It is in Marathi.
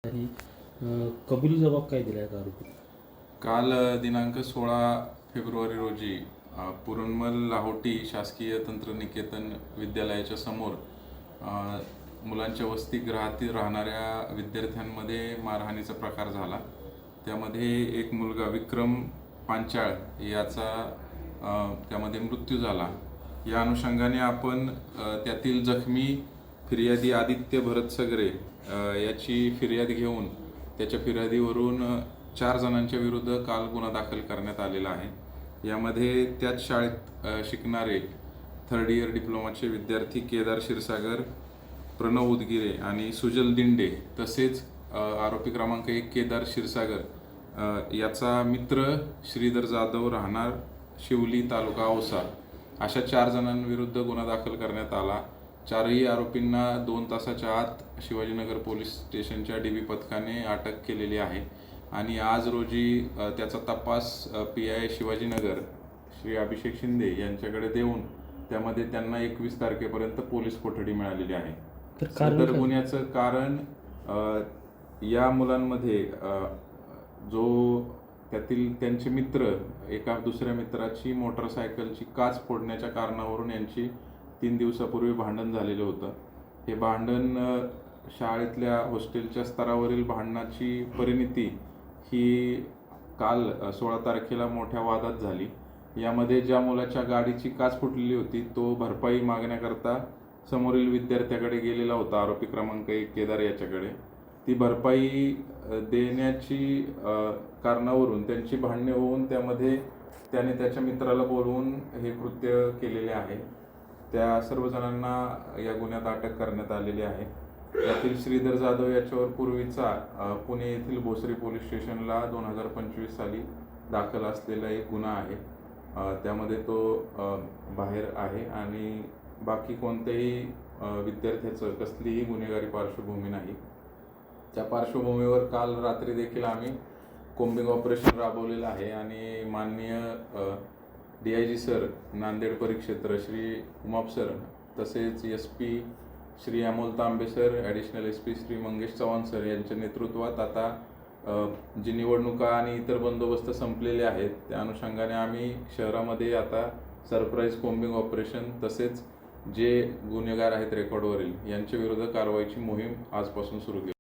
आणि कबुली जबाब काय दिला आहे आरोपी? काल दिनांक 16 फेब्रुवारी रोजी पुरंदर लाहोटी शासकीय तंत्रनिकेतन विद्यालयाच्या समोर मुलांच्या वसतिगृहातील राहणाऱ्या विद्यार्थ्यांमध्ये मारहाणीचा प्रकार झाला. त्यामध्ये एक मुलगा विक्रम पांचाळ याचा त्यामध्ये मृत्यू झाला. या अनुषंगाने आपण त्यातील जखमी फिर्यादी आदित्य भरत सगरे याची फिर्याद घेऊन त्याच्या फिर्यादीवरून 4 जणांच्या विरुद्ध काल गुन्हा दाखल करण्यात आलेला आहे. यामध्ये त्याच शाळेत शिकणारे 3rd इयर डिप्लोमाचे विद्यार्थी केदार क्षीरसागर, प्रणव उदगिरे आणि सुजल दिंडे तसेच आरोपी क्रमांक 1 केदार क्षीरसागर याचा मित्र श्रीधर जाधव राहणार शिवली तालुका औसा अशा 4 जणांविरुद्ध गुन्हा दाखल करण्यात आला. 4ही आरोपींना 2 तासाच्या आत शिवाजीनगर पोलीस स्टेशनच्या DB पथकाने अटक केलेली आहे आणि आज रोजी त्याचा तपास PI शिवाजीनगर श्री अभिषेक शिंदे यांच्याकडे देऊन त्यामध्ये त्यांना 21 तारखेपर्यंत पोलीस कोठडी मिळालेली आहे. सदर गुन्ह्याचं कारण या मुलांमध्ये जो त्यातील त्यांचे मित्र एका दुसऱ्या मित्राची मोटरसायकलची काच फोडण्याच्या कारणावरून यांची 3 दिवसापूर्वी भांडण झालेलं होतं. हे भांडण शाळेतल्या हॉस्टेलच्या स्तरावरील भांडणाची परिणिती ही काल 16 तारखेला मोठ्या वादात झाली. यामध्ये ज्या मुलाच्या गाडीची काच फुटलेली होती तो भरपाई मागण्याकरता समोरील विद्यार्थ्याकडे गेलेला होता, आरोपी क्रमांक 1 केदार याच्याकडे. ती भरपाई देण्याची कारणावरून त्यांची भांडणे होऊन त्यामध्ये त्याने त्याच्या मित्राला बोलवून हे कृत्य केलेले आहे. त्या सर्व जणांना या गुन्ह्यात अटक करण्यात आलेली आहे. यातील श्रीधर जाधव याच्यावर पूर्वीचा पुणे येथील भोसरी पोलीस स्टेशनला 2025 साली दाखल असलेला एक गुन्हा आहे. त्यामध्ये तो बाहेर आहे आणि बाकी कोणत्याही विद्यार्थ्याचं कसलीही गुन्हेगारी पार्श्वभूमी नाही. त्या पार्श्वभूमीवर काल रात्री देखील आम्ही कोम्बिंग ऑपरेशन राबवलेलं आहे आणि माननीय DIG सर नांदेड परिक्षेत्र श्री उमाप सर तसेच SP Shri Amol Tambe sir, additional SP Shri Mangesh Chavan sir यांच्या नेतृत्वात आता जी निवडणुका आणि इतर बंदोबस्त संपलेले आहेत त्या अनुषंगाने आम्ही शहरामध्ये आता सरप्राईज कोम्बिंग ऑपरेशन तसेच जे गुन्हेगार आहेत रेकॉर्डवरील यांच्या विरुद्ध कारवाईची मोहीम आजपासून सुरू केली.